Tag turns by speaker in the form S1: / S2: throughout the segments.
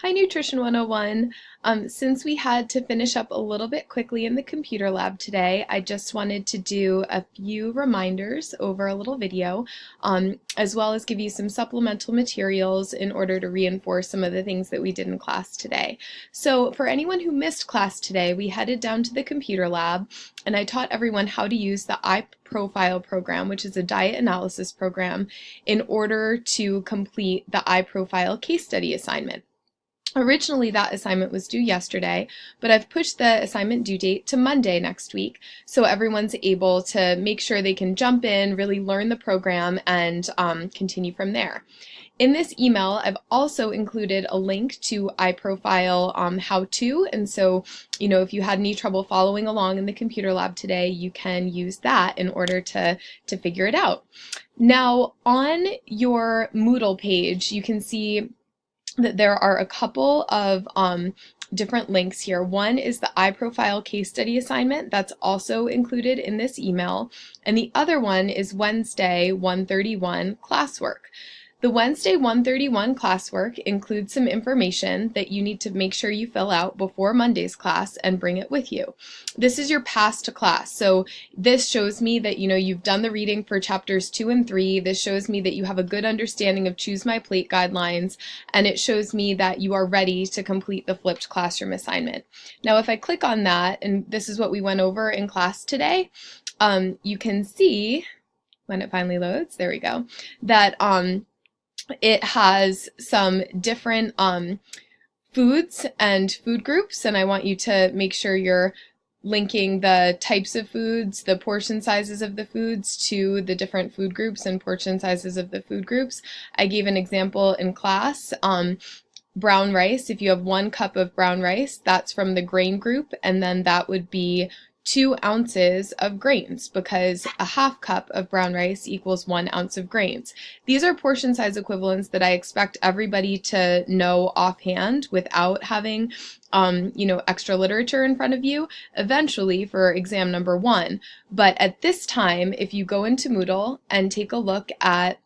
S1: Hi, Nutrition 101. Since we had to finish up a little bit quickly in the computer lab today, I just wanted to do a few reminders over a little video, as well as give you some supplemental materials in order to reinforce some of the things that we did in class today. So for anyone who missed class today, we headed down to the computer lab and I taught everyone how to use the iProfile program, which is a diet analysis program, in order to complete the iProfile case study assignment. Originally, that assignment was due yesterday, but I've pushed the assignment due date to Monday next week, so everyone's able to make sure they can jump in, really learn the program, and continue from there. In this email, I've also included a link to iProfile how-to, and so, if you had any trouble following along in the computer lab today, you can use that in order to figure it out. Now, on your Moodle page, you can see that there are a couple of different links here. One is the iProfile case study assignment that's also included in this email, and the other one is Wednesday 131 classwork. The Wednesday 131 classwork includes some information that you need to make sure you fill out before Monday's class and bring it with you. This is your pass to class. So this shows me that you've done the reading for chapters 2 and 3. This shows me that you have a good understanding of Choose My Plate guidelines, and it shows me that you are ready to complete the flipped classroom assignment. Now if I click on that, and this is what we went over in class today, you can see when it finally loads, there we go, that it has some different foods and food groups, and I want you to make sure you're linking the types of foods, the portion sizes of the foods to the different food groups and portion sizes of the food groups. I gave an example in class. Brown rice, if you have 1 cup of brown rice, that's from the grain group, and then that would be 2 ounces of grains, because a half cup of brown rice equals 1 ounce of grains. These are portion size equivalents that I expect everybody to know offhand without having extra literature in front of you eventually for exam number 1. But at this time, if you go into Moodle and take a look at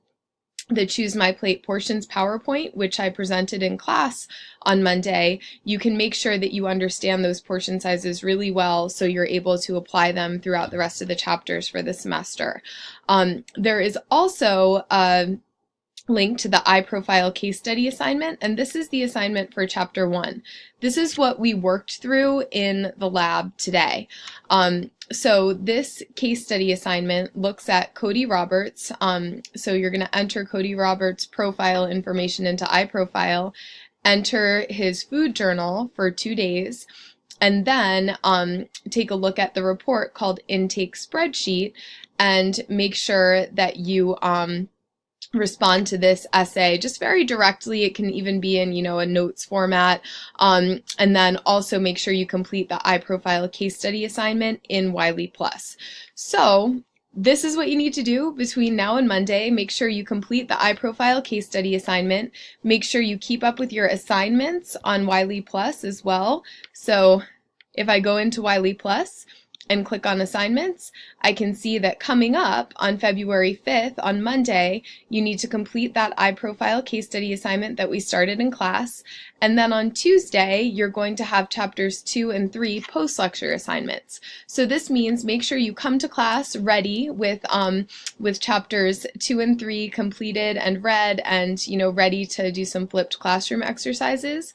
S1: the Choose My Plate Portions PowerPoint, which I presented in class on Monday, you can make sure that you understand those portion sizes really well so you're able to apply them throughout the rest of the chapters for the semester. There is also a link to the iProfile case study assignment, and this is the assignment for chapter 1. This is what we worked through in the lab today. So this case study assignment looks at Cody Roberts. So you're going to enter Cody Roberts' profile information into iProfile, enter his food journal for 2 days, and then take a look at the report called Intake Spreadsheet and make sure that you respond to this essay just very directly. It can even be in, a notes format. And then also make sure you complete the iProfile case study assignment in Wiley+. So this is what you need to do between now and Monday. Make sure you complete the iProfile case study assignment. Make sure you keep up with your assignments on Wiley+ as well. So if I go into Wiley+ and click on assignments, I can see that coming up on February 5th, on Monday, you need to complete that iProfile case study assignment that we started in class. And then on Tuesday, you're going to have chapters 2 and 3 post-lecture assignments. So this means make sure you come to class ready with chapters 2 and 3 completed and read and, ready to do some flipped classroom exercises.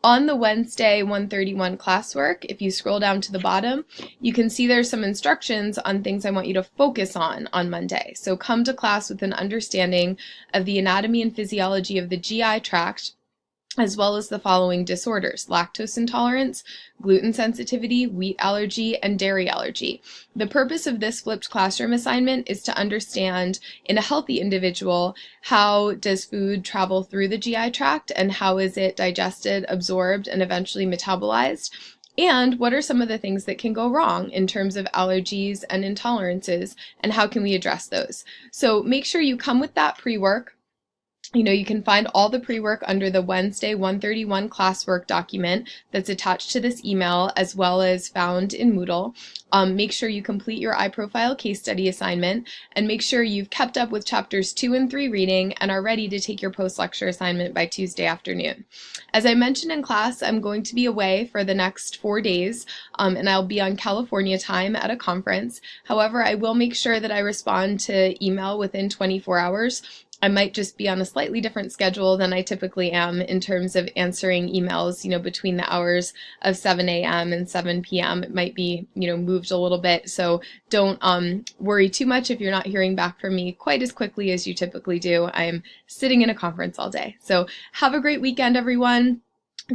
S1: On the Wednesday 131 classwork, if you scroll down to the bottom, you can see there's some instructions on things I want you to focus on Monday. So come to class with an understanding of the anatomy and physiology of the GI tract, as well as the following disorders: lactose intolerance, gluten sensitivity, wheat allergy, and dairy allergy. The purpose of this flipped classroom assignment is to understand, in a healthy individual, how does food travel through the GI tract and how is it digested, absorbed, and eventually metabolized? And what are some of the things that can go wrong in terms of allergies and intolerances, and how can we address those? So make sure you come with that pre-work. You can find all the pre-work under the Wednesday 131 classwork document that's attached to this email, as well as found in Moodle. Make sure you complete your iProfile case study assignment, and make sure you've kept up with chapters 2 and 3 reading and are ready to take your post-lecture assignment by Tuesday afternoon. As I mentioned in class, I'm going to be away for the next 4 days, and I'll be on California time at a conference. However, I will make sure that I respond to email within 24 hours. I might just be on a slightly different schedule than I typically am in terms of answering emails, between the hours of 7 a.m. and 7 p.m. It might be, moved a little bit. So don't worry too much if you're not hearing back from me quite as quickly as you typically do. I'm sitting in a conference all day. So have a great weekend, everyone.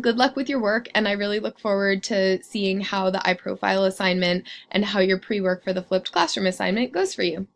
S1: Good luck with your work, and I really look forward to seeing how the iProfile assignment and how your pre-work for the flipped classroom assignment goes for you.